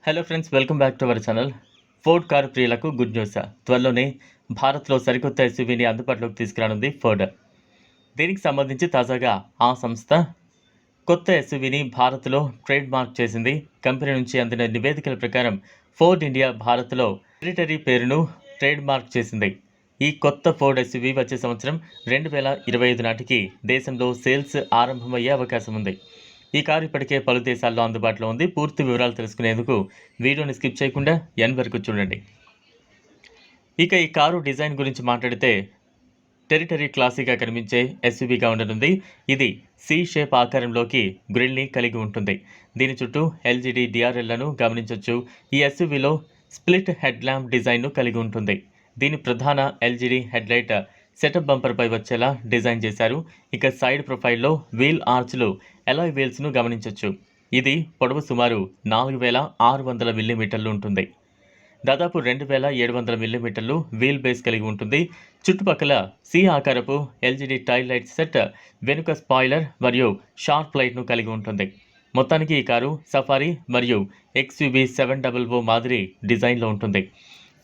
Hello friends, welcome back to our channel. Ford car ప్రియులకు good news. త్వరలోనే భారత్లో సరికొత్త ఎస్యూవీని అందుబాటులోకి తీసుకురానుంది ఫోర్డ్. దీనికి సంబంధించి తాజాగా ఆ సంస్థ కొత్త ఎస్యూవీని భారత్లో ట్రేడ్ మార్క్ చేసింది. కంపెనీ నుంచి అందిన నివేదికల ప్రకారం ఫోర్డ్ ఇండియా భారత్లో టెరిటరీ పేరును ట్రేడ్ మార్క్ చేసింది. ఈ కొత్త ఫోర్డ్ ఎస్యూవీ వచ్చే సంవత్సరం 2025 నాటికి దేశంలో సేల్స్ ఆరంభమయ్యే అవకాశం ఉంది. ఈ కారు ఇప్పటికే పలు దేశాల్లో అందుబాటులో ఉంది. పూర్తి వివరాలు తెలుసుకునేందుకు వీడియోని స్కిప్ చేయకుండా ఎండ్ వరకు చూడండి. ఇక ఈ కారు డిజైన్ గురించి మాట్లాడితే టెరిటరీ క్లాసీగా కనిపించే ఎస్యూవీగా ఉండనుంది. ఇది సి షేప్ ఆకారంలోకి గ్రిల్ని కలిగి ఉంటుంది. దీని చుట్టూ ఎల్జీడీ డిఆర్ఎల్లను గమనించవచ్చు. ఈ ఎస్యూవీలో స్ప్లిట్ హెడ్ ల్యాంప్ డిజైన్ను కలిగి ఉంటుంది. దీని ప్రధాన ఎల్జీడీ హెడ్లైట్ సెటప్ బంపర్పై వచ్చేలా డిజైన్ చేశారు. ఇక సైడ్ ప్రొఫైల్లో వీల్ ఆర్చ్లు ఎలాయ్ వీల్స్ను గమనించవచ్చు. ఇది పొడవు సుమారు 4600 మిల్లీమీటర్లు ఉంటుంది. దాదాపు 2700 మిల్లీమీటర్లు వీల్ బేస్ కలిగి ఉంటుంది. చుట్టుపక్కల సి ఆకారపు ఎల్జీడీ టైల్ లైట్ సెట్, వెనుక స్పాయిలర్ మరియు షార్ప్ లైట్ను కలిగి ఉంటుంది. మొత్తానికి ఈ కారు సఫారీ మరియు ఎక్స్యూవీ 700 మాదిరి డిజైన్లో ఉంటుంది.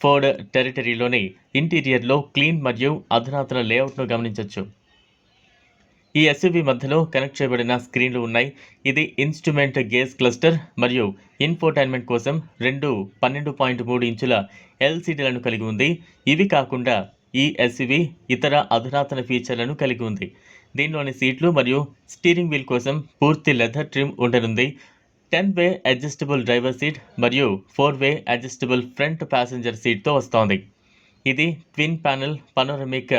ఫోర్డ్ టెరిటరీలోని ఇంటీరియర్లో క్లీన్ మరియు అధునాతన లేఅవుట్ను గమనించవచ్చు. ఈ ఎస్యూవీ మధ్యలో కనెక్ట్ చేయబడిన స్క్రీన్లు ఉన్నాయి. ఇది ఇన్స్ట్రుమెంట్ గేజ్ క్లస్టర్ మరియు ఇన్ఫోటైన్మెంట్ కోసం 12.3 ఇంచుల ఎల్సీడీలను కలిగి ఉంది. ఇవి కాకుండా ఈ ఎస్యూవీ ఇతర అధునాతన ఫీచర్లను కలిగి ఉంది. దీనిలోని సీట్లు మరియు స్టీరింగ్ వీల్ కోసం పూర్తి లెదర్ ట్రిమ్ ఉండనుంది. 10-వే అడ్జస్టబుల్ డ్రైవర్ సీట్ మరియు 4-వే అడ్జస్టబుల్ ఫ్రంట్ ప్యాసింజర్ సీట్తో వస్తోంది. ఇది twin panel panoramic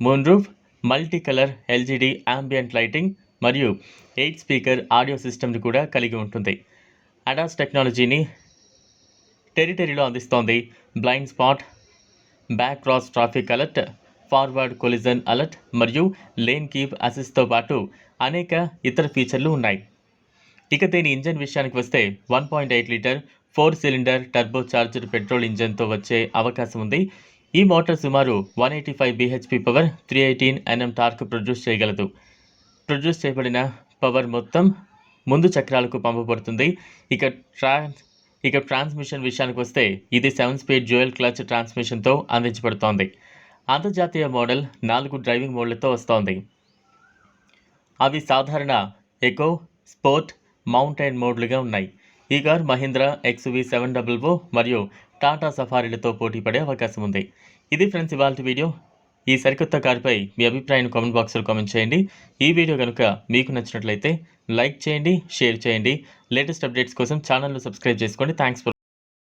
moon roof, multi colour LED ambient lighting మరియు 8 స్పీకర్ ఆడియో సిస్టమ్ని కూడా కలిగి ఉంటుంది. అడాస్ టెక్నాలజీని టెరిటరీలో అందిస్తోంది. Blind spot, back cross traffic alert, forward collision alert మరియు లేన్ కీప్ అసిస్ట్తో పాటు అనేక ఇతర ఫీచర్లు ఉన్నాయి. ఇక దీని ఇంజన్ విషయానికి వస్తే 1.8 litre 4 cylinder turbocharger petrol ఇంజన్తో వచ్చే అవకాశం ఉంది. ఈ మోటార్ సుమారు 185 BHP power, 318 Nm torque produce చేయగలదు. ప్రొడ్యూస్ చేయబడిన పవర్ మొత్తం ముందు చక్రాలకు పంపబడుతుంది. ఇక ట్రాన్స్మిషన్ విషయానికి వస్తే ఇది 7 స్పీడ్ డ్యూయల్ క్లచ్ ట్రాన్స్మిషన్తో అందించబడుతోంది. అంతర్జాతీయ మోడల్ 4 డ్రైవింగ్ మోడ్లతో వస్తోంది. అవి సాధారణ, ఎకో, స్పోర్ట్, మౌంటైన్ మోడ్లుగా ఉన్నాయి. ఈ కార్ మహీంద్రా ఎక్స్యూవీ 700 మరియు టాటా సఫారీలతో పోటీ పడే అవకాశం ఉంది. ఇది ఫ్రెండ్స్ ఇవాల్టి వీడియో. ఈ సరికొత్త కారుపై మీ అభిప్రాయాన్ని కామెంట్ బాక్స్లో కామెంట్ చేయండి. ఈ వీడియో కనుక మీకు నచ్చినట్లయితే లైక్ చేయండి, షేర్ చేయండి. లేటెస్ట్ అప్డేట్స్ కోసం ఛానల్ను సబ్స్క్రైబ్ చేసుకోండి. Thanks for